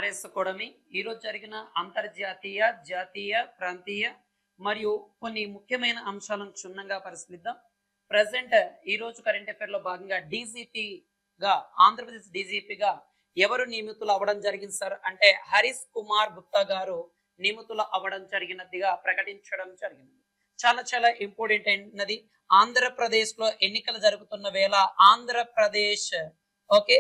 RS కూడమి ఈరోజు జరిగిన అంతర్జాతీయ జాతీయ ప్రాంతీయ మరియు కొన్ని ముఖ్యమైన అంశాలను క్షుణ్ణంగా పరిశీలిద్దాం. ప్రజెంట్ ఈరోజు కరెంట్ అఫైర్ లో భాగంగా డీజీపీగా ఆంధ్రప్రదేశ్ డీజీపీగా ఎవరు నియమితులు అవ్వడం జరిగింది సార్ అంటే హరీష్ కుమార్ గుప్తా గారు నియమితులు అవ్వడం జరిగినదిగా ప్రకటించడం జరిగింది. చాలా చాలా ఇంపార్టెంట్ అయినది. ఆంధ్రప్రదేశ్ లో ఎన్నికలు జరుగుతున్న వేళ ఆంధ్రప్రదేశ్ ఓకే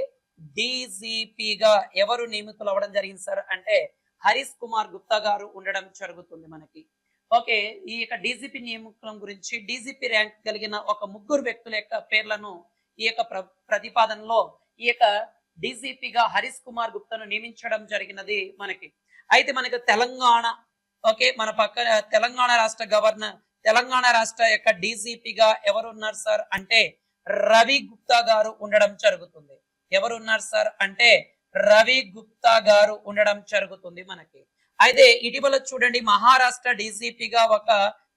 డీజీపీగా ఎవరు నియమితులు అవ్వడం జరిగింది సార్ అంటే హరీష్ కుమార్ గుప్తా గారు ఉండడం జరుగుతుంది మనకి. ఓకే, ఈ యొక్క డీజీపీ నియామకం గురించి డీజీపీ ర్యాంక్ కలిగిన ఒక ముగ్గురు వ్యక్తుల యొక్క పేర్లను ఈ యొక్క ప్రతిపాదనలో ఈ యొక్క డీజీపీగా హరీష్ కుమార్ గుప్తాను నియమించడం జరిగినది మనకి. అయితే మనకి తెలంగాణ ఓకే మన పక్క తెలంగాణ రాష్ట్ర గవర్నర్ తెలంగాణ రాష్ట్ర యొక్క డీజీపీగా ఎవరు ఉన్నారు సార్ అంటే రవి గుప్తా గారు ఉండడం జరుగుతుంది. ఎవరు ఉన్నారు సార్ అంటే రవి గుప్తా గారు ఉండడం జరుగుతుంది మనకి. అయితే ఇటీవల చూడండి మహారాష్ట్ర డీజీపీగా ఒక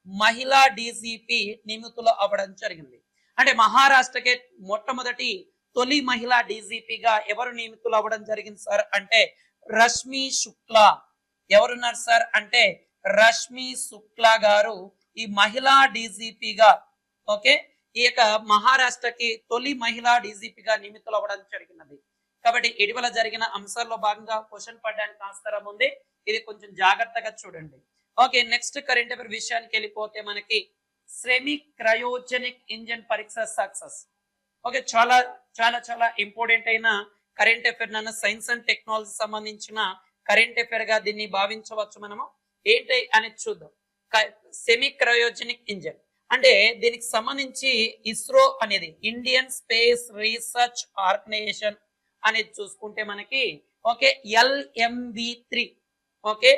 మహిళా డీజీపీ నియమితులు అవ్వడం జరిగింది. అంటే మహారాష్ట్రకే మొట్టమొదటి తొలి మహిళా డీజీపీగా ఎవరు నియమితులు అవ్వడం జరిగింది సార్ అంటే రష్మి శుక్లా. ఎవరున్నారు సార్ అంటే రష్మి శుక్లా గారు ఈ మహిళా డీజీపీగా ఓకే ఈ యొక్క మహారాష్ట్రకి తొలి మహిళా డీజీపీగా నియమితులు అవ్వడం జరిగినది. కాబట్టి ఇటీవల జరిగిన అంశాల్లో భాగంగా క్వశ్చన్ పడడానికి ఆస్కారం ఉంది. ఇది కొంచెం జాగ్రత్తగా చూడండి. ఓకే, నెక్స్ట్ కరెంట్ అఫైర్ విషయానికి వెళ్ళిపోతే మనకి సెమీ క్రయోజెనిక్ ఇంజన్ పరీక్ష సక్సెస్. ఓకే, చాలా చాలా చాలా ఇంపార్టెంట్ అయిన కరెంట్ అఫైర్ నన్ను సైన్స్ అండ్ టెక్నాలజీ సంబంధించిన కరెంట్ అఫైర్ గా దీన్ని భావించవచ్చు. మనము ఏంటి అనేది చూద్దాం. సెమీ క్రయోజెనిక్ ఇంజన్ అంటే దీనికి సంబంధించి ఇస్రో అనేది ఇండియన్ స్పేస్ రీసెర్చ్ ఆర్గనైజేషన్ అనేది చూసుకుంటే మనకి okay LMV3 okay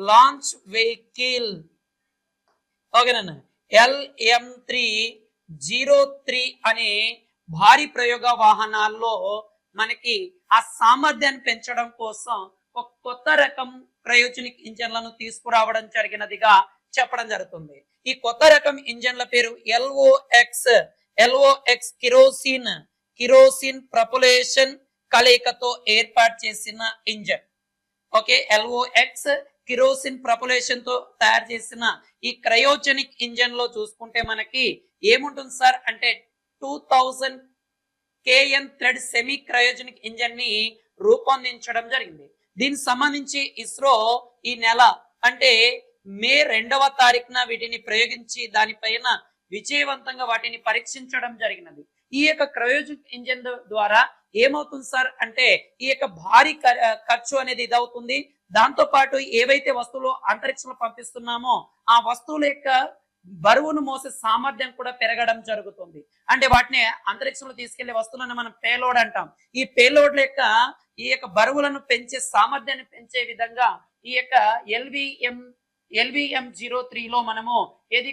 launch vehicle ఓకేనా LM303 అనే భారీ ప్రయోగ వాహనాల్లో మనకి ఆ సామర్థ్యాన్ని పెంచడం కోసం ఒక కొత్త రకం క్రయోజెనిక్ ఇంజన్లను తీసుకురావడం జరిగినదిగా చెప్పడం జరుగుతుంది. ఈ కొత్త రకం ఇంజన్ల పేరు LOX కిరోసిన్ ప్రొపల్షన్ కలయికతో ఏర్పాటు చేసిన engine. Okay, LOX kerosene propulsion తో తయారు చేసిన ఈ క్రయోజెనిక్ ఇంజన్ లో చూసుకుంటే మనకి ఏముంటుంది సార్ అంటే 2000 KN thread semi cryogenic engine ని రూపొందించడం జరిగింది. దీనికి సంబంధించి ఇస్రో ఈ నెల అంటే మే 2వ తారీఖున వీటిని ప్రయోగించి దానిపైన విజయవంతంగా వాటిని పరీక్షించడం జరిగినది. ఈ యొక్క క్రయోజెనిక్ ఇంజన్ ద్వారా ఏమవుతుంది సార్ అంటే ఈ యొక్క భారీ ఖర్చు అనేది ఇదవుతుంది. దాంతో పాటు ఏవైతే వస్తువులు అంతరిక్షంలో పంపిస్తున్నామో ఆ వస్తువుల యొక్క బరువును మోసే సామర్థ్యం కూడా పెరగడం జరుగుతుంది. అంటే వాటిని అంతరిక్షంలో తీసుకెళ్లే వస్తువులను మనం పేలోడ్ అంటాం. ఈ పేలోడ్ల యొక్క ఈ యొక్క బరువులను పెంచే సామర్థ్యాన్ని పెంచే విధంగా ఈ యొక్క LVM03 లో మనము ఏది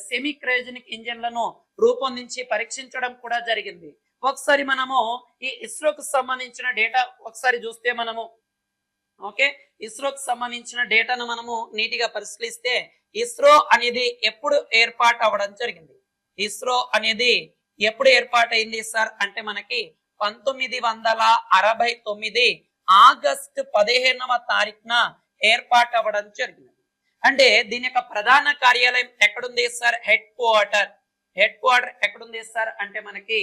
సెమీ క్రయోజెనిక్ ఇంజన్లను రూపొందించి పరీక్షించడం కూడా జరిగింది. ఒకసారి మనము ఈ ఇస్రోకు సంబంధించిన డేటా ఒకసారి చూస్తే మనము ఓకే ఇస్రోకి సంబంధించిన డేటాను మనము నీటిగా పరిశీలిస్తే ఇస్రో అనేది ఎప్పుడు ఏర్పాటు అవ్వడం జరిగింది. ఇస్రో అనేది ఎప్పుడు ఏర్పాటైంది సార్ అంటే మనకి 1969 ఆగస్టు 15వ తారీఖున ఏర్పాటు అవ్వడం జరిగింది. అంటే దీని యొక్క ప్రధాన కార్యాలయం ఎక్కడుంది సార్ హెడ్ క్వార్టర్ ఎక్కడుంది సార్ అంటే మనకి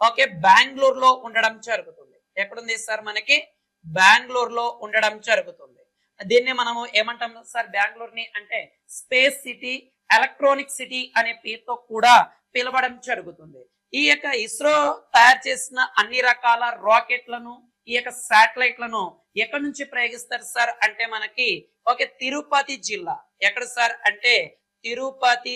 ఓకే బెంగళూరులో ఉండడం జరుగుతుంది. ఎక్కడుంది సార్ మనకి బెంగళూరులో ఉండడం జరుగుతుంది. దీన్ని మనము ఏమంటాం సార్ బెంగళూరుని అంటే స్పేస్ సిటీ ఎలక్ట్రానిక్ సిటీ అనే పేరుతో కూడా పిలవడం జరుగుతుంది. ఈ యొక్క ఇస్రో తయారు చేసిన అన్ని రకాల రాకెట్లను ఈ యొక్క శాటిలైట్లను ఎక్కడి నుంచి ప్రయోగిస్తారు సార్ అంటే మనకి ఓకే తిరుపతి జిల్లా. ఎక్కడ సార్ అంటే తిరుపతి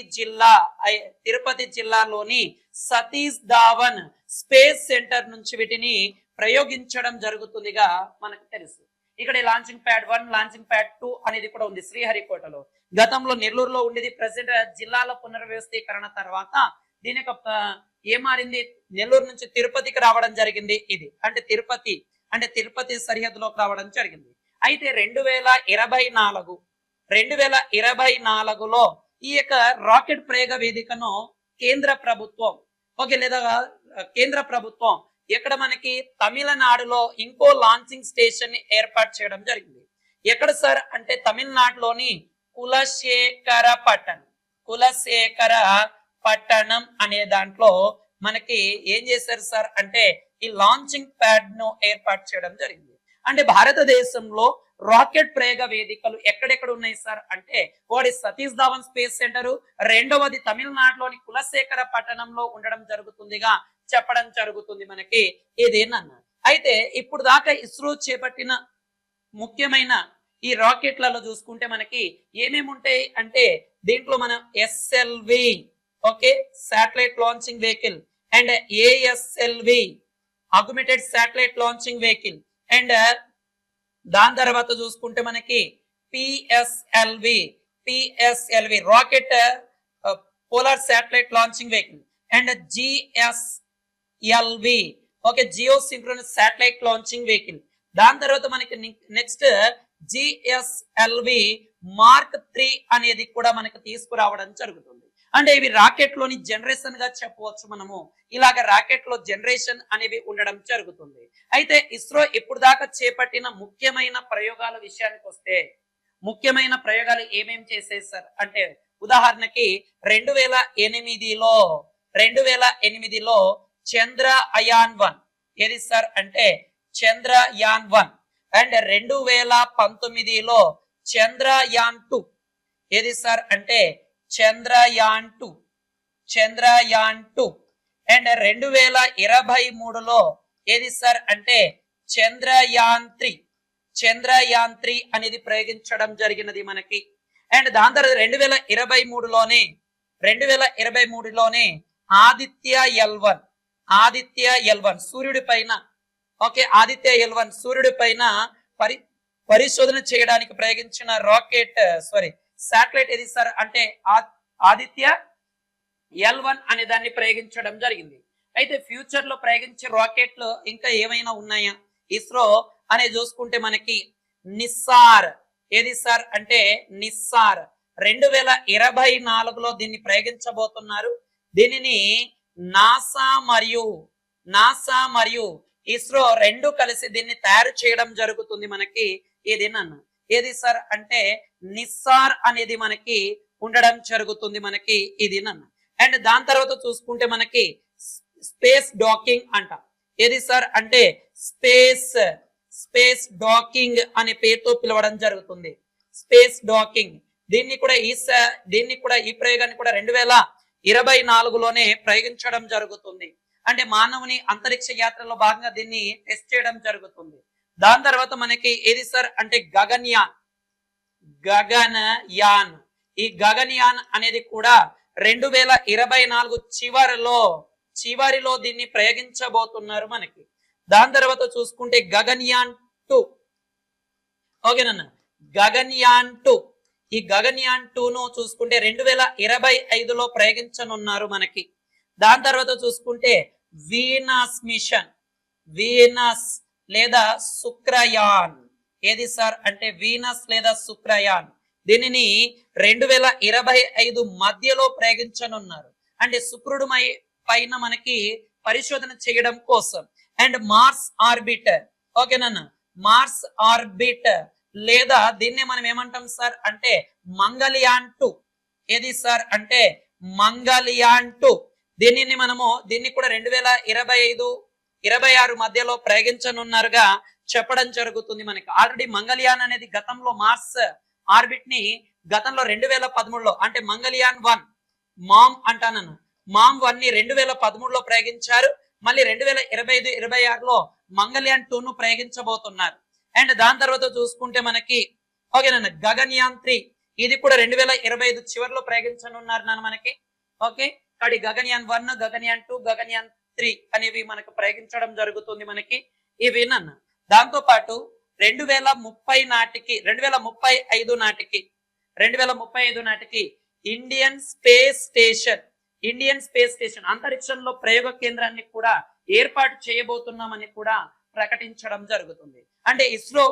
జిల్లాలోని సతీష్ ధావన్ స్పేస్ సెంటర్ నుంచి వీటిని ప్రయోగించడం జరుగుతుందిగా మనకు తెలుసు. ఇక్కడ లాంచింగ్ ప్యాడ్ 1 లాంచింగ్ ప్యాడ్ 2 అనేది కూడా ఉంది శ్రీహరికోటలో. గతంలో నెల్లూరులో ఉండేది. ప్రెసెంట్ జిల్లాల పునర్వ్యవస్థీకరణ తర్వాత దీని యొక్క ఏమారింది నెల్లూరు నుంచి తిరుపతికి రావడం జరిగింది. ఇది అంటే తిరుపతి సరిహద్దులోకి రావడం జరిగింది. అయితే 2024లో ఈ యొక్క రాకెట్ ప్రయోగ వేదికను కేంద్ర ప్రభుత్వం ఇక్కడ మనకి తమిళనాడులో ఇంకో లాంచింగ్ స్టేషన్ ని ఏర్పాటు చేయడం జరిగింది. ఎక్కడ సార్ అంటే తమిళనాడులోని కులశేఖర పట్టణం అనే దాంట్లో మనకి ఏం చేశారు సార్ అంటే ఈ లాంచింగ్ ప్యాడ్ ను ఏర్పాటు చేయడం జరిగింది. అంటే భారతదేశంలో రాకెట్ ప్రయోగ వేదికలు ఎక్కడెక్కడ ఉన్నాయి సార్ అంటే ఒకటి సతీష్ ధావన్ స్పేస్ సెంటర్, రెండవది తమిళనాడులోని కులశేఖర పట్టణంలో ఉండడం జరుగుతుందిగా చెప్పడం జరుగుతుంది మనకి ఇదేనన్న. అయితే ఇప్పుడు దాకా ఇస్రో చేపట్టిన ముఖ్యమైన ఈ రాకెట్లలో చూసుకుంటే మనకి ఏమేమి ఉంటాయి అంటే దీంట్లో మనం SLV okay satellite launching vehicle and ASLV augmented satellite launching vehicle and దాని తర్వాత చూసుకుంటే మనకి PSLV rocket polar satellite launching vehicle and GSLV okay geosynchronous satellite launching vehicle. దాని తర్వాత మనకి నెక్స్ట్ జిఎస్ఎల్వి మార్క్ 3 అనేది కూడా మనకి తీసుకురావడం జరుగుతుంది. అంటే ఇవి రాకెట్ లోని జనరేషన్ గా చెప్పవచ్చు మనము. ఇలాగ రాకెట్ లో జనరేషన్ అనేవి ఉండడం జరుగుతుంది. అయితే ఇస్రో ఇప్పుడు దాకా చేపట్టిన ముఖ్యమైన ప్రయోగాల విషయానికి వస్తే ముఖ్యమైన ప్రయోగాలు ఏమేం చేసేది సార్ అంటే ఉదాహరణకి 2008లో చంద్రయాన్ 1 ఏది సార్ అంటే చంద్రయాన్ 1 అండ్ 2019లో చంద్రయాన్ 2 ఏది సార్ అంటే చంద్రయాన్ 2 అండ్ 2023లో ఏది సార్ అంటే చంద్రయాన్ 3 అనేది ప్రయోగించడం జరిగినది మనకి. అండ్ దాని తర్వాత 2023లోనే ఆదిత్య L1 సూర్యుడి పైన ఓకే ఆదిత్య L1 సూర్యుడి పైన పరిశోధన చేయడానికి ప్రయోగించిన శాటిలైట్ ఏది సార్ అంటే ఆదిత్య L1 అనే దాన్ని ప్రయోగించడం జరిగింది. అయితే ఫ్యూచర్ లో ప్రయోగించే రాకెట్లు ఇంకా ఏమైనా ఉన్నాయా ఇస్రో అనే చూసుకుంటే మనకి నిస్సార్ ఏది సార్ అంటే నిస్సార్ 2024లో దీన్ని ప్రయోగించబోతున్నారు. దీనిని నాసా మరియు ఇస్రో రెండు కలిసి దీన్ని తయారు చేయడం జరుగుతుంది మనకి. ఏది సార్ అంటే నిస్సార్ అనేది మనకి ఉండడం జరుగుతుంది మనకి ఇది నన్ను. అండ్ దాని తర్వాత చూసుకుంటే మనకి స్పేస్ డాకింగ్ అంట. ఏది సార్ అంటే స్పేస్ డాకింగ్ అనే పేరుతో పిలవడం జరుగుతుంది. స్పేస్ డాకింగ్ దీన్ని కూడా ఈ ప్రయోగాన్ని కూడా 2024లోనే ప్రయోగించడం జరుగుతుంది. అంటే మానవుని అంతరిక్ష యాత్రలో భాగంగా దీన్ని టెస్ట్ చేయడం జరుగుతుంది. దాని తర్వాత మనకి ఏది సార్ అంటే గగన్యాన్ ఈ గగన్యాన్ అనేది కూడా 2024 చివరిలో దీన్ని ప్రయోగించబోతున్నారు మనకి. దాని తర్వాత చూసుకుంటే గగన్యాన్ 2 ఓకేనన్న గగన్యాన్ 2 ఈ గగన్యాన్ 2ను చూసుకుంటే 2025లో ప్రయోగించనున్నారు మనకి. దాని తర్వాత చూసుకుంటే వీనస్ లేదా శుక్రయాన్ ఏది సార్ అంటే వీనస్ లేదా శుక్రయాన్ దీనిని 2025 మధ్యలో ప్రయోగించనున్నారు. అంటే శుక్రుడు పైన మనకి పరిశోధన చేయడం కోసం. అండ్ మార్స్ ఆర్బిటర్ ఓకేనా మార్స్ ఆర్బిటర్ లేదా దీన్ని మనం ఏమంటాం సార్ అంటే మంగళయాన్ 2 ఏది సార్ అంటే మంగళయాన్ 2 దీన్ని కూడా 2025-26 మధ్యలో ప్రయోగించనున్నారుగా చెప్పడం జరుగుతుంది మనకి. ఆల్రెడీ మంగళయాన్ అనేది గతంలో మార్స్ ఆర్బిట్ ని గతంలో 2013లో అంటే మంగళయాన్ 1 మామ్ 1 ని 2013లో ప్రయోగించారు. మళ్ళీ 2025-26లో మంగళయాన్ 2 ను ప్రయోగించబోతున్నారు. అండ్ దాని తర్వాత చూసుకుంటే మనకి ఓకేనా గగన్యాన్ 3 ఇది కూడా 2025 చివరిలో ప్రయోగించనున్నారు నాన్న మనకి. ఓకే కాబట్టి గగన్యాన్ 1 గగన్యాన్ 2 గగన్యాన్ 3 అనేవి మనకు ప్రయోగించడం జరుగుతుంది మనకి ఇవి నన్న. దాంతో పాటు 2035 నాటికి ఇండియన్ స్పేస్ స్టేషన్ అంతరిక్షంలో ప్రయోగ కేంద్రాన్ని కూడా ఏర్పాటు చేయబోతున్నామని కూడా ప్రకటించడం జరుగుతుంది. అంటే ఇస్రో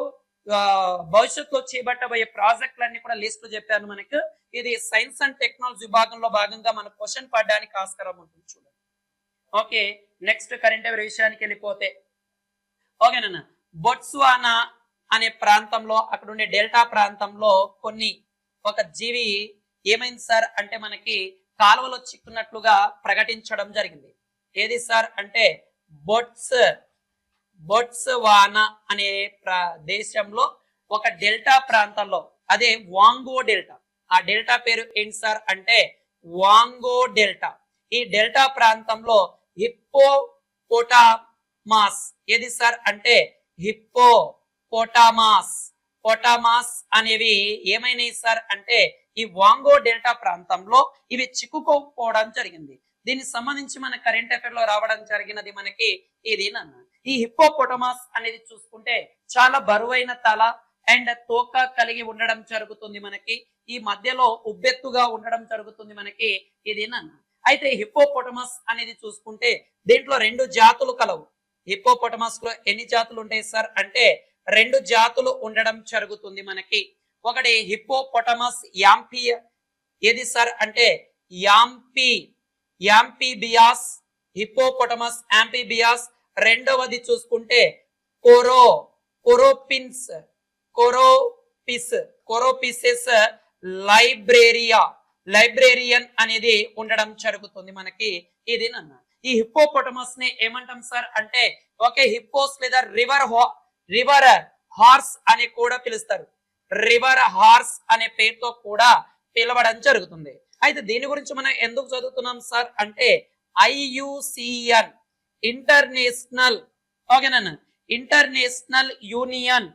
భవిష్యత్తులో చేపట్టబోయే ప్రాజెక్టులన్నీ కూడా లిస్ట్ చెప్పాను మనకు. ఇది సైన్స్ అండ్ టెక్నాలజీ విభాగంలో భాగంగా మన క్వశ్చన్ పడడానికి ఆస్కారం ఉంటుంది చూడండి. ఓకే, నెక్స్ట్ కరెంట్ అఫైర్ విషయానికి వెళ్ళిపోతే ఓకేనా, బొట్స్వానా అనే ప్రాంతంలో అక్కడ ఉండే డెల్టా ప్రాంతంలో ఒక జీవి ఏమైంది సార్ అంటే మనకి కాలువలో చిక్కున్నట్లుగా ప్రకటించడం జరిగింది. ఏది సార్ అంటే బొట్స్వానా అనే దేశంలో ఒక డెల్టా ప్రాంతంలో, అదే వాంగో డెల్టా, ఆ డెల్టా పేరు ఏంటి సార్ అంటే వాంగో డెల్టా. ఈ డెల్టా ప్రాంతంలో హిప్పోపోటామస్, ఏది సార్ అంటే పొటామాస్ అనేవి ఏమైనాయి సార్ అంటే ఈ వాంగో డెల్టా ప్రాంతంలో ఇవి చిక్కుకోకపోవడం జరిగింది. దీనికి సంబంధించి మన కరెంట్ అఫైర్ లో రావడం జరిగినది మనకి ఇది నన్న. ఈ హిప్పోపోటమాస్ అనేది చూసుకుంటే చాలా బరువైన తల అండ్ తోక కలిగి ఉండడం జరుగుతుంది మనకి. ఈ మధ్యలో ఉబ్బెత్తుగా ఉండడం జరుగుతుంది మనకి ఇది నన్న. అయితే హిప్పోపోటమస్ అనేది చూసుకుంటే దీంట్లో 2 జాతులు కలవు. హిప్పోపోటమస్ లో ఎన్ని జాతులు ఉంటాయి సార్ అంటే 2 జాతులు ఉండడం జరుగుతుంది మనకి. ఒకటి హిప్పోపోటమస్ యాంపి, ఏది సార్ అంటే యాంపీబియాస్, హిప్పోపోటమస్ యాంపీబియాస్. రెండవది చూసుకుంటే కోరోపిసెస్ లైబ్రేరియన్ అనేది ఉండడం జరుగుతుంది మనకి ఇది నన్న. ఈ హిప్పోపోటమస్ ని ఏమంటాం సార్ అంటే ఓకే హిప్పోస్ లేదా రివర్ హార్స్ అని కూడా పిలుస్తారు. రివర్ హార్స్ అనే పేరుతో కూడా పిలవడం జరుగుతుంది. అయితే దీని గురించి మనం ఎందుకు చదువుతున్నాం సార్ అంటే ఐయుసిఎన్ ఇంటర్నేషనల్ ఓకేనా ఇంటర్నేషనల్ యూనియన్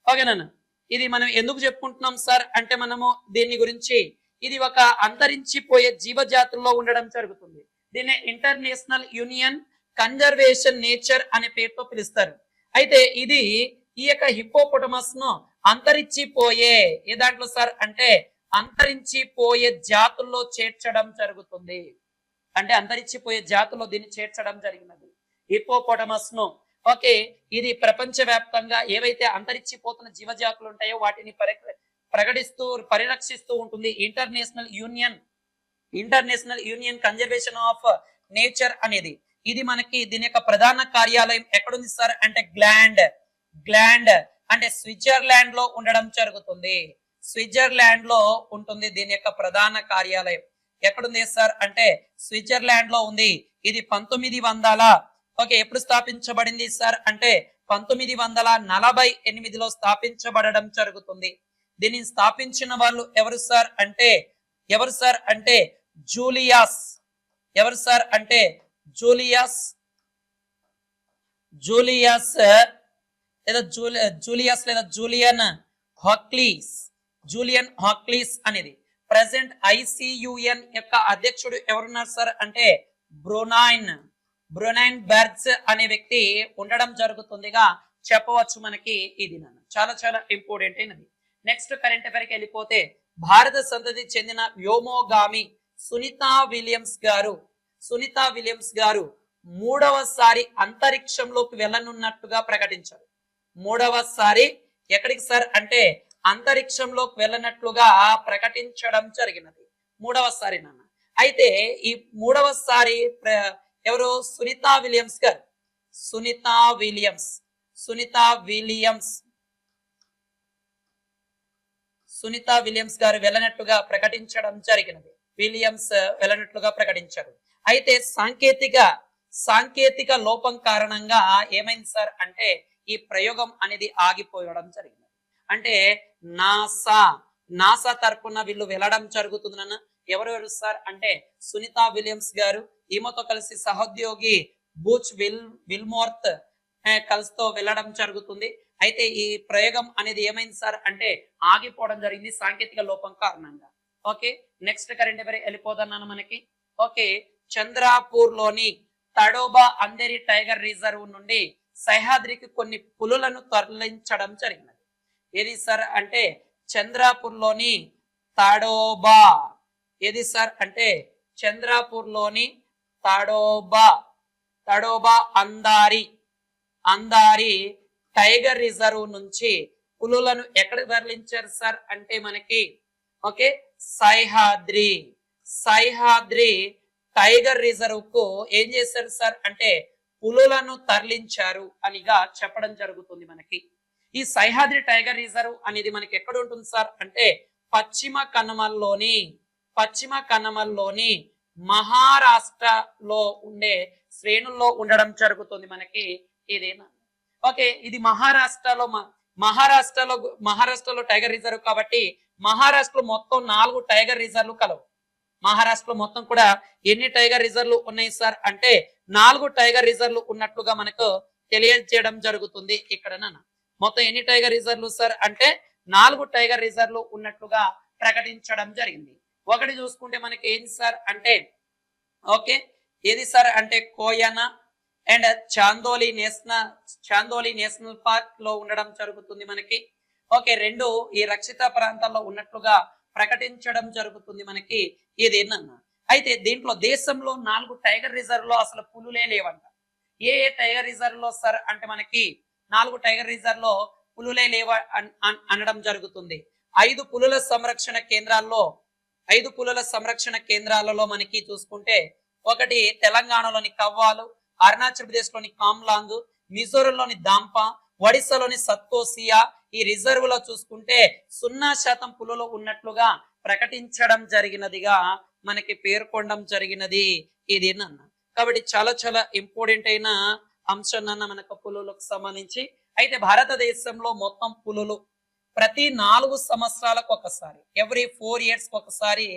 ఓకేనా. ఇది మనం ఎందుకు చెప్పుకుంటున్నాం సార్ అంటే మనము దీని గురించి ఇది ఒక అంతరించిపోయే జీవజాతుల్లో ఉండడం జరుగుతుంది. దీన్ని ఇంటర్నేషనల్ యూనియన్ కన్జర్వేషన్ నేచర్ అనే పేరుతో పిలుస్తారు. అయితే ఇది ఈ యొక్క హిప్పోపోటమస్ ను అంతరించిపోయే ఏ దాంట్లో సార్ అంటే అంతరించిపోయే జాతుల్లో చేర్చడం జరుగుతుంది. అంటే అంతరించిపోయే జాతుల్లో దీన్ని చేర్చడం జరిగినది హిప్పోపోటమస్ ను. ఓకే, ఇది ప్రపంచవ్యాప్తంగా ఏవైతే అంతరించిపోతున్న జీవజాతులు ఉంటాయో వాటిని పరిరక్షిస్తూ ఉంటుంది international union conservation of nature అనేది. ఇది మనకి దీని యొక్క ప్రధాన కార్యాలయం ఎక్కడుంది సార్ అంటే గ్లాండ్ అంటే స్విట్జర్లాండ్ లో ఉండడం జరుగుతుంది. స్విట్జర్లాండ్ లో ఉంటుంది దీని యొక్క ప్రధాన కార్యాలయం. ఎక్కడుంది సార్ అంటే స్విట్జర్లాండ్ లో ఉంది. ఇది 1900 ఓకే ఎప్పుడు స్థాపించబడింది సార్ అంటే 1948లో స్థాపించబడడం జరుగుతుంది. దీనిని స్థాపించిన వాళ్ళు ఎవరు సార్ అంటే జూలియస్ లేదా జూలియన్ హాక్లీస్ అనేది. ప్రెసెంట్ ఐసియుఎన్ యొక్క అధ్యక్షుడు ఎవరున్నారు సార్ అంటే బ్రునైన్ బెర్గ్స్ అనే వ్యక్తి ఉండడం జరుగుతుందిగా చెప్పవచ్చు మనకి ఇది నన్ను. చాలా చాలా ఇంపార్టెంట్ అయినది. నెక్స్ట్ కరెంట్ అఫైర్కి వెళ్ళిపోతే భారత సంతతి చెందిన వ్యోమోగామి సునీతా విలియమ్స్ గారు 3వసారి అంతరిక్షంలోకి వెళ్ళనున్నట్టుగా ప్రకటించారు. 3వసారి ఎక్కడికి సార్ అంటే అంతరిక్షంలోకి వెళ్ళనట్లుగా ప్రకటించడం జరిగినది. 3వసారి నాన్న. అయితే ఈ 3వసారి ఎవరు సునీతా విలియమ్స్ గారు వెళ్ళనట్టుగా ప్రకటించడం జరిగినది. వెళ్ళనట్లుగా ప్రకటించారు. అయితే సాంకేతిక లోపం కారణంగా ఏమైంది సార్ అంటే ఈ ప్రయోగం అనేది ఆగిపోవడం జరిగింది. అంటే నాసా తరపున వీళ్ళు వెళ్ళడం జరుగుతుంది నాన్న. ఎవరెవరు సార్ అంటే సునీతా విలియమ్స్ గారు, ఈమెతో కలిసి సహోద్యోగి బూచ్ విల్మోర్త్ కలిసితో వెళ్ళడం జరుగుతుంది. అయితే ఈ ప్రయోగం అనేది ఏమైంది సార్ అంటే ఆగిపోవడం జరిగింది సాంకేతిక లోపం కారణంగా. ఓకే, నెక్స్ట్ కరెంట్ అఫైర్ వెళ్ళిపోతున్నాను మనకి. ఓకే, చంద్రాపూర్ లోని తడోబా అంధేరి టైగర్ రిజర్వ్ నుండి సహ్యాద్రికి కొన్ని పులులను తరలించడం జరిగినది. ఏది సార్ అంటే చంద్రాపూర్ లోని తడోబా, ఏది సార్ అంటే చంద్రాపూర్ లోని తడోబా అందారి టైగర్ రిజర్వ్ నుంచి పులులను ఎక్కడ తరలించారు సార్ అంటే మనకి okay Sahyadri Sahyadri tiger reserve కు ఏం చేశారు సార్ అంటే పులులను తరలించారు అనిగా చెప్పడం జరుగుతుంది మనకి. ఈ సహ్యాద్రి టైగర్ రిజర్వ్ అనేది మనకి ఎక్కడ ఉంటుంది సార్ అంటే పశ్చిమ కనుమల్లోని మహారాష్ట్రలో ఉండే శ్రేణుల్లో ఉండడం జరుగుతుంది మనకి ఇదేనా. ఓకే, ఇది మహారాష్ట్రలో టైగర్ రిజర్వ్ కాబట్టి మహారాష్ట్రలో మొత్తం 4 టైగర్ రిజర్వ్లు కలవు. మహారాష్ట్రలో మొత్తం కూడా ఎన్ని టైగర్ రిజర్వ్లు ఉన్నాయి సార్ అంటే 4 టైగర్ రిజర్వ్లు ఉన్నట్లుగా మనకు తెలియజేయడం జరుగుతుంది. ఇక్కడ మొత్తం ఎన్ని టైగర్ రిజర్వ్లు సార్ అంటే 4 టైగర్ రిజర్వ్లు ఉన్నట్లుగా ప్రకటించడం జరిగింది. ఒకటి చూసుకుంటే మనకి ఏంటి సార్ అంటే ఓకే ఏది సార్ అంటే కోయనా అండ్ చాందోలి నేషనల్ పార్క్ లో ఉండడం జరుగుతుంది మనకి. ఓకే, 2 ఈ రక్షిత ప్రాంతాల్లో ఉన్నట్లుగా ప్రకటించడం జరుగుతుంది మనకి ఇదేనన్నా. అయితే దీంట్లో దేశంలో 4 టైగర్ రిజర్వ్ లో అసలు పులులే లేవంట. ఏ టైగర్ రిజర్వ్ లో సార్ అంటే మనకి 4 టైగర్ రిజర్వ్ లో పులులే లేవ అనడం జరుగుతుంది. 5 పులుల సంరక్షణ కేంద్రాలలో మనకి చూసుకుంటే ఒకటి తెలంగాణలోని కవ్వాలు, అరుణాచల్ ప్రదేశ్ లోని కామ్లాంగ్, మిజోరంలోని దాంపా, ఒడిశాలోని సత్కోసియా ఈ రిజర్వ్ లో చూసుకుంటే 0% పులులు ఉన్నట్లుగా ప్రకటించడం జరిగినదిగా మనకి పేర్కొనడం జరిగినది ఇది అన్న. కాబట్టి చాలా చాలా ఇంపార్టెంట్ అయిన అంశం అన్న మనకు పులులకు సంబంధించి. అయితే భారతదేశంలో మొత్తం పులులు ప్రతి 4 సంవత్సరాలకు ఒకసారి ఎవ్రీ 4 years ఒకసారి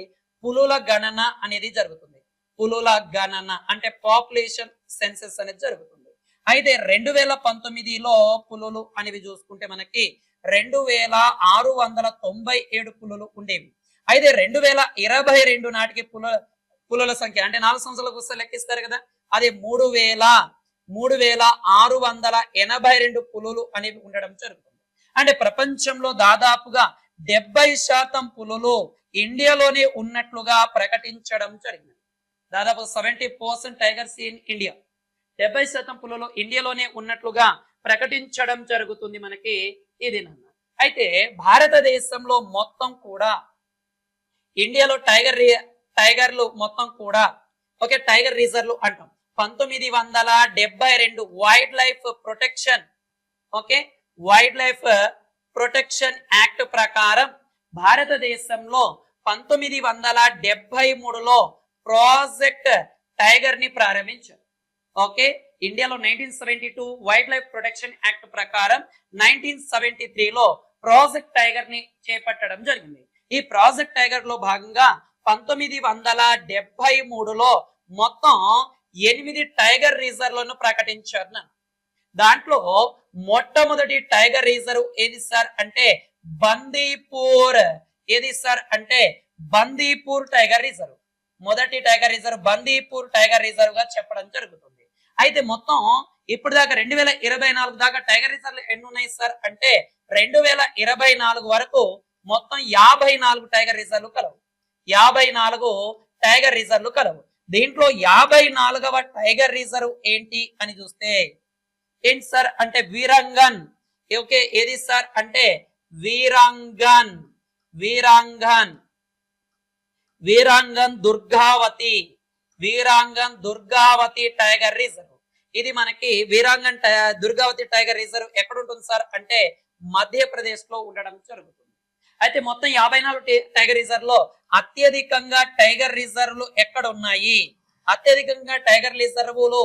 పులుల గణన అనేది జరుగుతుంది. పులుల గణన అంటే పాపులేషన్ సెన్సస్ అనేది జరుగుతుంది. అయితే 2019లో పులులు అనేవి చూసుకుంటే మనకి 2697 పులులు ఉండేవి. అయితే 2022 నాటికి పులుల సంఖ్య అంటే 4 సంవత్సరాలకు వస్తే లెక్కిస్తారు కదా, అది 3682 పులులు అనేవి ఉండడం జరుగుతుంది. అంటే ప్రపంచంలో దాదాపుగా 70% పులులు ఇండియాలోనే ఉన్నట్లుగా ప్రకటించడం జరిగింది. దాదాపు 70% టైగర్స్ ఇన్ ఇండియా, 70% పులులు ఇండియాలోనే ఉన్నట్లుగా ప్రకటించడం జరుగుతుంది మనకి ఇది నాన్న. అయితే భారతదేశంలో మొత్తం కూడా ఇండియాలో టైగర్లు మొత్తం కూడా ఓకే టైగర్ రిజర్వ్లు అంటాం. 1972 వైల్డ్ లైఫ్ ప్రొటెక్షన్ యాక్ట్ ప్రకారం భారతదేశంలో 1973లో ప్రాజెక్ట్ టైగర్ ని ప్రారంభించారు. ఓకే, ఇండియాలో 1972 వైల్డ్ లైఫ్ ప్రొటెక్షన్ యాక్ట్ ప్రకారం 1973లో ప్రాజెక్ట్ టైగర్ ని చేపట్టడం జరిగింది. ఈ ప్రాజెక్ట్ టైగర్ లో భాగంగా 1973లో మొత్తం 8 టైగర్ రిజర్వ్లను ప్రకటించారు. దాంట్లో మొట్టమొదటి టైగర్ రిజర్వ్ ఏది సార్ అంటే బందీపూర్. ఏది సార్ అంటే బందీపూర్ టైగర్ రిజర్వ్. మొదటి tiger reserve Bandipur tiger reserve గా చెప్పడం జరుగుతుంది. అయితే మొత్తం ఇప్పుడు దాకా 2024 దాకా టైగర్ రిజర్వ్లు ఎన్ని ఉన్నాయి సార్ అంటే 2024 వరకు మొత్తం 54 టైగర్ రిజర్వ్లు కలవు. 54 టైగర్ రిజర్వ్లు కలవు. దీంట్లో 54వ టైగర్ రిజర్వ్ ఏంటి అని చూస్తే ఏంటి సార్ అంటే వీరాంగన్. ఓకే, ఏది సార్ అంటే వీరాంగన్ దుర్గావతి టైగర్ రిజర్వ్. ఇది మనకి దుర్గావతి టైగర్ రిజర్వ్ ఎక్కడ ఉంటుంది సార్ అంటే మధ్యప్రదేశ్ లో ఉండడం జరుగుతుంది. అయితే మొత్తం 54 టైగర్ రిజర్వ్ లో అత్యధికంగా టైగర్ రిజర్వ్లు ఎక్కడ ఉన్నాయి? అత్యధికంగా టైగర్ రిజర్వులు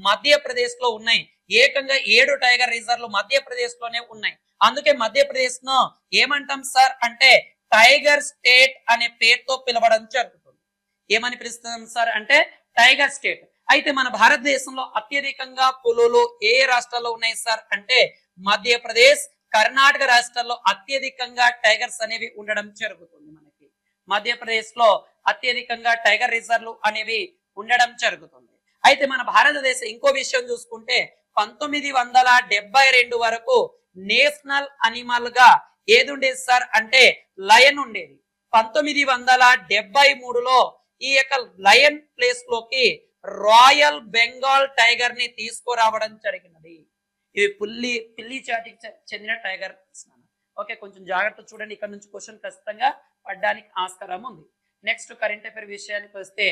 మధ్యప్రదేశ్ లో ఉన్నాయి. ఏకంగా 7 టైగర్ రిజర్వ్లు మధ్యప్రదేశ్ లోనే ఉన్నాయి. అందుకే మధ్యప్రదేశ్ ను ఏమంటాం సార్ అంటే టైగర్ స్టేట్ అనే పేరుతో పిలవడం జరుగుతుంది. ఏమని పిలుస్తాం సార్ అంటే టైగర్ స్టేట్. అయితే మన భారతదేశంలో అత్యధికంగా పులులు ఏ రాష్ట్రాల్లో ఉన్నాయి సార్ అంటే మధ్యప్రదేశ్, కర్ణాటక రాష్ట్రాల్లో అత్యధికంగా టైగర్స్ అనేవి ఉండడం జరుగుతుంది. మనకి మధ్యప్రదేశ్ లో అత్యధికంగా టైగర్ రిజర్వ్లు అనేవి ఉండడం జరుగుతుంది. అయితే మన భారతదేశం ఇంకో విషయం చూసుకుంటే 1972 వరకు నేషనల్ అనిమల్ గా ఏది ఉండేది సార్ అంటే లయన్ ఉండేది. 1973లో ఈ యొక్క లయన్ ప్లేస్ లోకి రాయల్ బెంగాల్ టైగర్ ని తీసుకురావడం జరిగినది. ఇవి పిల్లి జాతికి చెందిన టైగర్. ఓకే, కొంచెం జాగ్రత్త చూడండి, ఇక్కడ నుంచి క్వశ్చన్ ఖచ్చితంగా పడడానికి ఆస్కారం ఉంది. నెక్స్ట్ కరెంట్ అఫైర్ విషయానికి వస్తే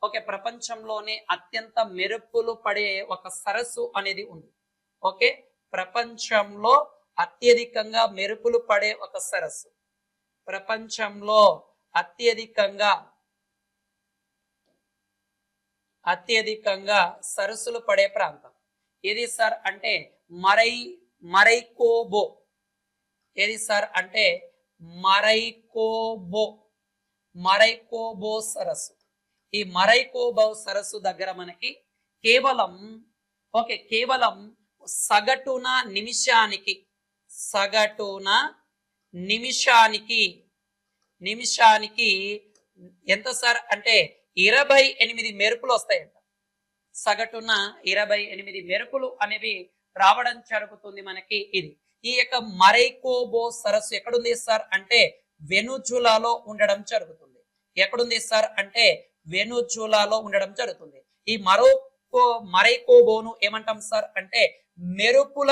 ఓకే, ప్రపంచంలోనే అత్యంత మెరుపులు పడే ఒక సరస్సు అనేది ఉంది. ఓకే, ప్రపంచంలో అత్యధికంగా మెరుపులు పడే ఒక సరస్సు, ప్రపంచంలో అత్యధికంగా సరస్సులు పడే ప్రాంతం ఏది సార్ అంటే మరైకోబో. ఏది సార్ అంటే మరైకోబో సరస్సు. ఈ మరైకోబో సరస్సు దగ్గర మనకి కేవలం సగటున నిమిషానికి ఎంత సార్ అంటే 28 మెరుపులు వస్తాయంట. సగటున 28 మెరుపులు అనేవి రావడం జరుగుతుంది మనకి. ఇది ఈ యొక్క మరైకోబో సరస్సు ఎక్కడుంది సార్ అంటే వెనుజులాలో ఉండడం జరుగుతుంది. ఎక్కడుంది సార్ అంటే వెనుజులాలో ఉండడం జరుగుతుంది. ఈ మరైకోబోను ఏమంటాం సార్ అంటే మెరుపుల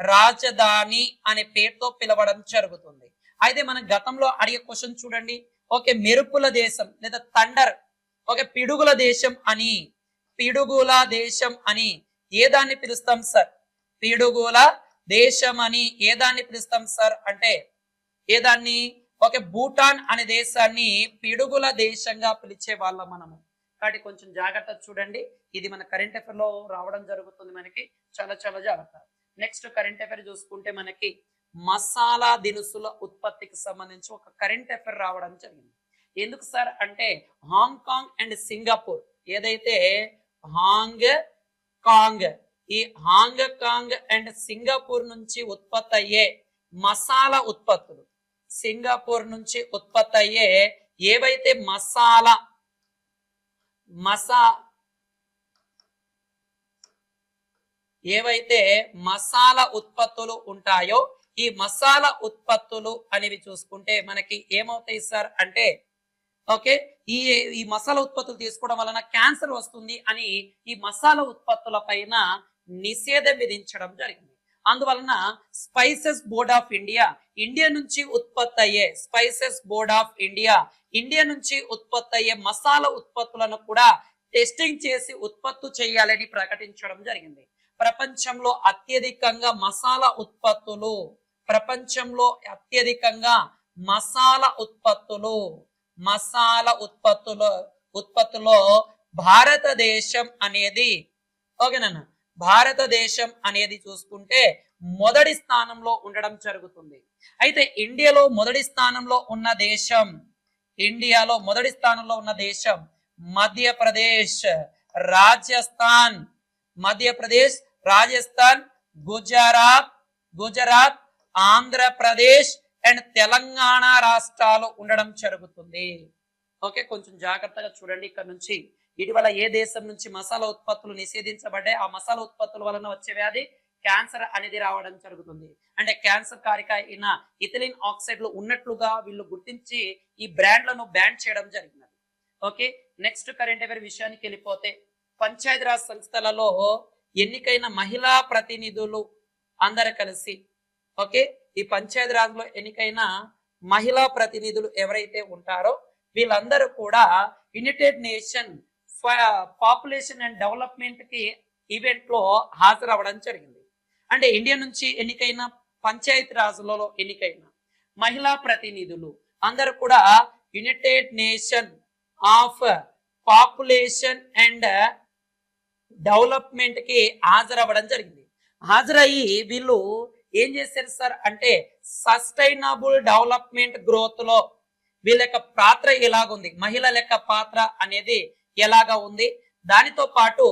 రాజధాని అనే పేరుతో పిలవడం జరుగుతుంది. అయితే మనం గతంలో అడిగే క్వశ్చన్ చూడండి. ఓకే, మెరుపుల దేశం లేదా థండర్, ఓకే, పిడుగుల దేశం అని ఏ దాన్ని పిలుస్తాం సార్? పిడుగుల దేశం అని ఏ దాన్ని పిలుస్తాం సార్ అంటే ఏదాన్ని? ఓకే, భూటాన్ అనే దేశాన్ని పిడుగుల దేశంగా పిలిచే వాళ్ళం మనము. కాబట్టి కొంచెం జాగ్రత్త చూడండి. ఇది మన కరెంట్ అఫైర్ లో రావడం జరుగుతుంది మనకి. చాలా చాలా జాగ్రత్త. నెక్స్ట్ కరెంట్ అఫైర్ చూసుకుంటే మనకి మసాలా దినుసుల ఉత్పత్తికి సంబంధించి ఒక కరెంట్ అఫైర్ రావడం జరిగింది. ఎందుకు సార్ అంటే హాంకాంగ్ అండ్ సింగపూర్, ఏదైతే ఈ హాంకాంగ్ అండ్ సింగపూర్ నుంచి ఉత్పత్తి అయ్యే మసాలా ఉత్పత్తులు, సింగపూర్ నుంచి ఉత్పత్తి అయ్యే ఏవైతే మసాలా ఉత్పత్తులు ఉంటాయో ఈ మసాలా ఉత్పత్తులు అనేవి చూసుకుంటే మనకి ఏమవుతాయి సార్ అంటే ఓకే, ఈ మసాలా ఉత్పత్తులు తీసుకోవడం వలన క్యాన్సర్ వస్తుంది అని ఈ మసాలా ఉత్పత్తుల పైన నిషేధం విధించడం జరిగింది. అందువలన spices board of India India నుంచి ఉత్పత్తి అయ్యే మసాలా ఉత్పత్తులను కూడా టెస్టింగ్ చేసి ఉత్పత్తి చేయాలని ప్రకటించడం జరిగింది. ప్రపంచంలో అత్యధికంగా మసాలా ఉత్పత్తులో భారతదేశం అనేది చూసుకుంటే మొదటి స్థానంలో ఉండడం జరుగుతుంది. అయితే ఇండియాలో మొదటి స్థానంలో ఉన్న దేశం మధ్యప్రదేశ్, రాజస్థాన్, గుజరాత్, ఆంధ్రప్రదేశ్ అండ్ తెలంగాణ రాష్ట్రాలు ఉండడం జరుగుతుంది. ఓకే, కొంచెం జాగ్రత్తగా చూడండి. ఇక్కడ నుంచి ఇటీవల ఏ దేశం నుంచి మసాలా ఉత్పత్తులు నిషేధించబడ్డాయి, ఆ మసాలా ఉత్పత్తుల వలన వచ్చే వ్యాధి క్యాన్సర్ అనేది రావడం జరుగుతుంది. అంటే క్యాన్సర్ కారక అయిన ఇథిలిన్ ఆక్సైడ్లు ఉన్నట్లుగా వీళ్ళు గుర్తించి ఈ బ్రాండ్లను బ్యాన్ చేయడం జరిగినది. ఓకే, నెక్స్ట్ కరెంట్ అఫైర్ విషయానికి వెళ్ళిపోతే పంచాయతీరాజ్ సంస్థలలో ఎన్నికైన మహిళా ప్రతినిధులు అందరూ కలిసి ఓకే, ఈ పంచాయతీరాజ్ లో ఎన్నికైన మహిళా ప్రతినిధులు ఎవరైతే ఉంటారో వీళ్ళందరూ కూడా United nation population and development కి ఈవెంట్ లో హాజరవ్వడం జరిగింది. అంటే ఇండియా నుంచి ఎన్నికైన పంచాయతీరాజ్లలో ఎన్నికైన మహిళా ప్రతినిధులు అందరూ కూడా United nation of population and development కి హాజరవ్వడం జరిగింది. హాజరయ్యి వీళ్ళు ఏం చేశారు సార్ అంటే సస్టైనబుల్ డెవలప్మెంట్ గ్రోత్ లో వీళ్ళ యొక్క పాత్ర ఎలాగుంది, మహిళల యొక్క పాత్ర అనేది ఎలాగా ఉంది, దానితో పాటు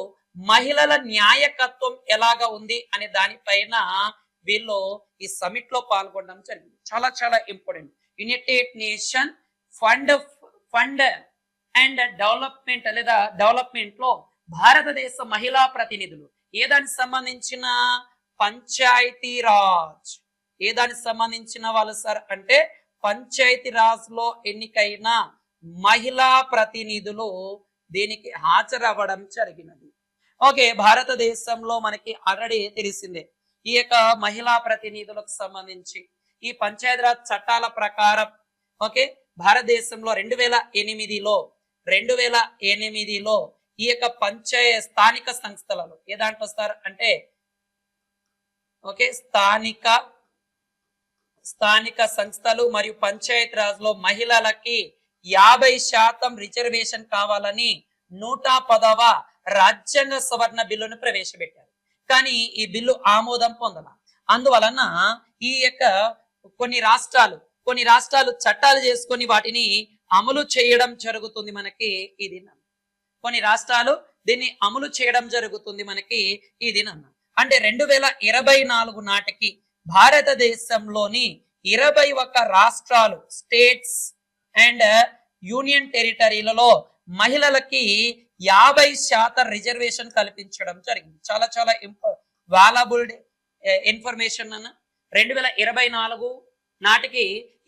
మహిళల న్యాయకత్వం ఎలాగా ఉంది అనే దానిపైన వీళ్ళు ఈ సమిట్ లో పాల్గొనడం జరిగింది. చాలా చాలా important. United nation fund and development లేదా డెవలప్మెంట్ లో భారతదేశ మహిళా ప్రతినిధులు ఏదానికి సంబంధించిన పంచాయతీరాజ్, ఏదానికి సంబంధించిన వాళ్ళు సార్ అంటే పంచాయతీరాజ్ లో ఎన్నికైన మహిళా ప్రతినిధులు దీనికి హాజరవ్వడం జరిగినది. ఓకే, భారతదేశంలో మనకి ఆల్రెడీ తెలిసిందే ఈ యొక్క మహిళా ప్రతినిధులకు సంబంధించి ఈ పంచాయతీరాజ్ చట్టాల ప్రకారం ఓకే, భారతదేశంలో 2008లో ఈ యొక్క స్థానిక సంస్థలలో ఏ దాంట్లో వస్తారు అంటే ఓకే స్థానిక సంస్థలు మరియు పంచాయత్ రాజ్ లో మహిళలకి 50% రిజర్వేషన్ కావాలని 110వ రాజ్యాంగ సవరణ బిల్లును ప్రవేశపెట్టారు. కానీ ఈ బిల్లు ఆమోదం పొందల. అందువలన ఈ యొక్క కొన్ని రాష్ట్రాలు చట్టాలు చేసుకొని వాటిని అమలు చేయడం జరుగుతుంది. మనకి ఈ దినం కొన్ని రాష్ట్రాలు దీన్ని అమలు చేయడం జరుగుతుంది. మనకి ఈ దినం అంటే 2024 నాటికి భారతదేశంలోని 21 రాష్ట్రాలు స్టేట్స్ అండ్ యూనియన్ టెరిటరీలలో మహిళలకి 50% రిజర్వేషన్ కల్పించడం జరిగింది. చాలా చాలా వాల్యుబుల్ ఇన్ఫర్మేషన్ అన్న. 2024 నాటికి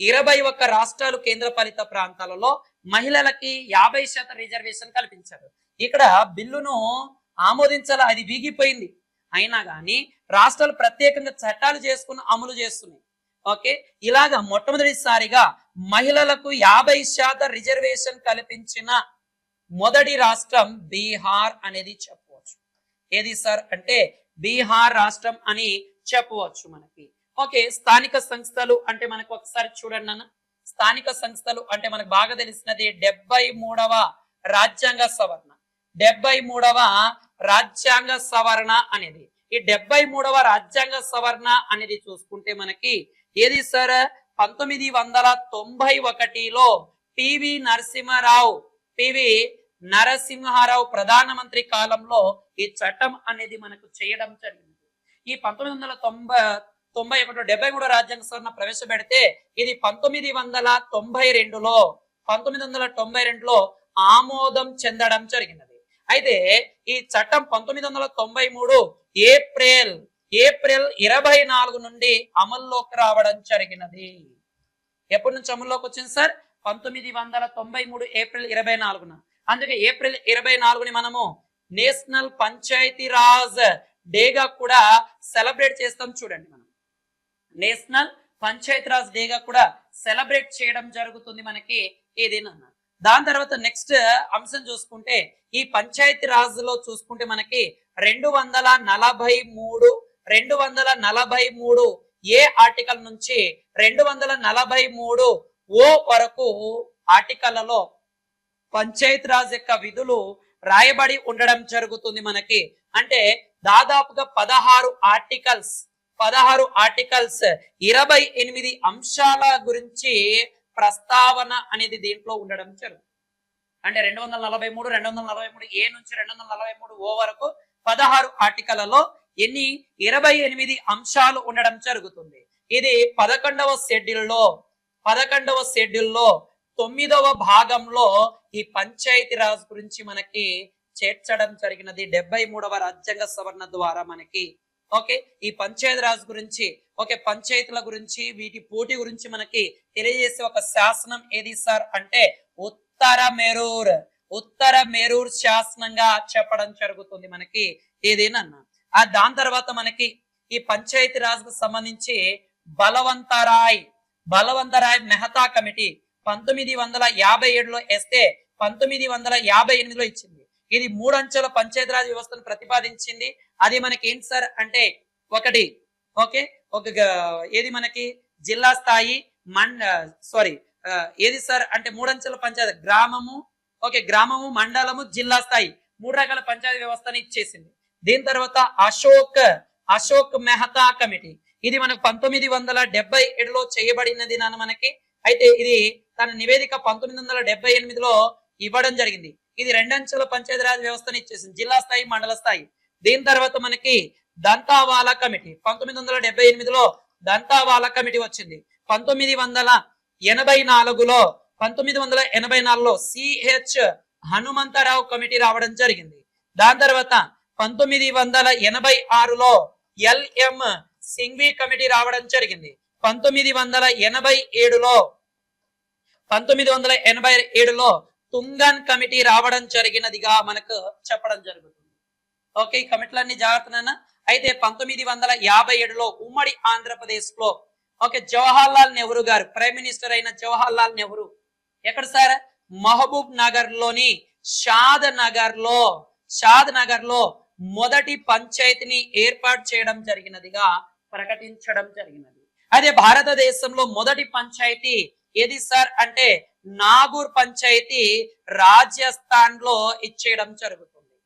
21 రాష్ట్రాలు కేంద్రపాలిత ప్రాంతాలలో మహిళలకి 50% రిజర్వేషన్ కల్పించారు. ఇక్కడ బిల్లును ఆమోదించాల, అది వీగిపోయింది. అయినా కానీ రాష్ట్రాలు ప్రత్యేకంగా చట్టాలు చేసుకుని అమలు చేస్తున్నాయి. ఓకే, ఇలాగా మొట్టమొదటిసారిగా మహిళలకు 50% రిజర్వేషన్ కల్పించిన మొదటి రాష్ట్రం బీహార్ అనేది చెప్పవచ్చు. ఏది సార్ అంటే బీహార్ రాష్ట్రం అని చెప్పవచ్చు మనకి. ఓకే, స్థానిక సంస్థలు అంటే మనకు ఒకసారి చూడండి అన్న. స్థానిక సంస్థలు అంటే మనకు బాగా తెలిసినది 73వ రాజ్యాంగ సవరణ. 73వ రాజ్యాంగ సవరణ అనేది ఈ 73వ రాజ్యాంగ సవరణ అనేది చూసుకుంటే మనకి ఏది సార్ 1991లో పివి నరసింహారావు ప్రధానమంత్రి కాలంలో ఈ చట్టం అనేది మనకు చేయడం జరిగింది. ఈ 1991 73 రాజ్యాంగ సవరణ ప్రవేశపెడితే ఇది 1992లో ఆమోదం చెందడం జరిగినది. అయితే ఈ చట్టం 1993 ఏప్రిల్ 24 నుండి అమల్లోకి రావడం జరిగినది. ఎప్పటి నుంచి అమల్లోకి వచ్చింది సార్? 1993 ఏప్రిల్ 24న. అందుకే ఏప్రిల్ 24ని మనము నేషనల్ పంచాయతీ రాజ్ డేగా కూడా సెలబ్రేట్ చేస్తాం. చూడండి, మనం నేషనల్ పంచాయతీ రాజ్ డేగా కూడా సెలబ్రేట్ చేయడం జరుగుతుంది మనకి ఈ దినం. దాని తర్వాత నెక్స్ట్ అంశం చూసుకుంటే ఈ పంచాయతీ రాజ్ లో చూసుకుంటే మనకి 243 ఏ ఆర్టికల్ నుంచి 243 ఓ వరకు ఆర్టికల్లో పంచాయతీ రాజ్ యొక్క విధులు రాయబడి ఉండడం జరుగుతుంది మనకి. అంటే దాదాపుగా 16 ఆర్టికల్స్ 28 అంశాల గురించి ప్రస్తావన అనేది దీంట్లో ఉండడం జరుగుతుంది. అంటే 243 ఏ నుంచి 243 ఓ వరకు 16 ఆర్టికల్లో 28 అంశాలు ఉండడం జరుగుతుంది. ఇది 11వ షెడ్యూల్లో 9వ భాగంలో ఈ పంచాయతీ రాజ్ గురించి మనకి చేర్చడం జరిగినది 73వ రాజ్యాంగ సవరణ ద్వారా మనకి. ఓకే, ఈ పంచాయతీ రాజ్ గురించి పంచాయతీల గురించి వీటి పోటీ గురించి మనకి తెలియజేసే ఒక శాసనం ఏది సార్ అంటే ఉత్తర మేరూర్ శాసనంగా చెప్పడం జరుగుతుంది మనకి ఏదేనన్నా. దాని తర్వాత మనకి ఈ పంచాయతీ రాజ్ కు సంబంధించి బలవంతరాయ్ మెహతా కమిటీ 1957లో వేస్తే 1958లో ఇచ్చింది. ఇది 3 అంచెల పంచాయతీరాజ్ వ్యవస్థను ప్రతిపాదించింది. అది మనకి ఏంటి సార్ అంటే ఏది మనకి జిల్లా స్థాయి ఏది సార్ అంటే 3 అంచెల పంచాయతీ గ్రామము మండలము జిల్లా స్థాయి 3 రకాల పంచాయతీ వ్యవస్థను ఇచ్చేసింది. దీని తర్వాత అశోక్ మెహతా కమిటీ ఇది మనకు 1977లో చేయబడినది నాన్న మనకి. అయితే ఇది తన నివేదిక 1978లో ఇవ్వడం జరిగింది. ఇది 2 అంచెల పంచాయతీరాజ్ వ్యవస్థను ఇచ్చేసింది, జిల్లా స్థాయి మండల స్థాయి. దీని తర్వాత మనకి దంతావాలా కమిటీ 1978లో దంతావాలా కమిటీ వచ్చింది. 1984లో సిహెచ్ హనుమంతరావు కమిటీ రావడం జరిగింది. దాని తర్వాత 1986లో ఎల్ఎం సింఘ్వి కమిటీ రావడం జరిగింది. 1987లో తుంగన్ కమిటీ రావడం జరిగినదిగా మనకు చెప్పడం జరుగుతుంది. ఓకే, ఈ కమిటీలన్నీ జాగ్రత్తనైనా. అయితే 1957లో ఉమ్మడి ఆంధ్రప్రదేశ్ లో ఓకే, జవహర్ లాల్ నెహ్రూ గారు, ప్రైమ్ మినిస్టర్ అయిన జవహర్ లాల్ నెహ్రూ ఎక్కడ సార్? మహబూబ్ నగర్ లోని షాద్ నగర్ లో మొదటి పంచాయతీని ఏర్పాటు చేయడం జరిగినదిగా ప్రకటించడం జరిగినది. అదే భారతదేశంలో మొదటి పంచాయతీ ఏది సార్ అంటే నాగూర్ పంచాయతీ రాజస్థాన్ లో ఇచ్చేయడం జరుగుతుంది,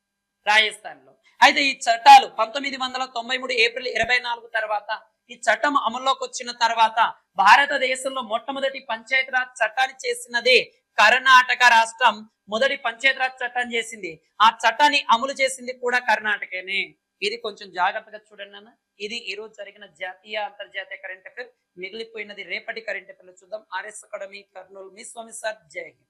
రాజస్థాన్ లో. అయితే ఈ చట్టాలు 1993 ఏప్రిల్ 24 తర్వాత ఈ చట్టం అమల్లోకి వచ్చిన తర్వాత భారతదేశంలో మొట్టమొదటి పంచాయతీరాజ్ చట్టాన్ని చేసినది కర్ణాటక రాష్ట్రం. మొదటి పంచాయతీరాజ్ చట్టం చేసింది, ఆ చట్టాన్ని అమలు చేసింది కూడా కర్ణాటకనే. ఇది కొంచెం జాగ్రత్తగా చూడండి అన్న. ఇది ఈ రోజు జరిగిన జాతీయ అంతర్జాతీయ కరెంట్ అఫైర్. మిగిలిపోయినది రేపటి కరెంట్ అఫైర్ లో చూద్దాం. ఆర్ఎస్ అకాడమీ కర్నూలు, మీ స్వామి సార్. జై హింద్.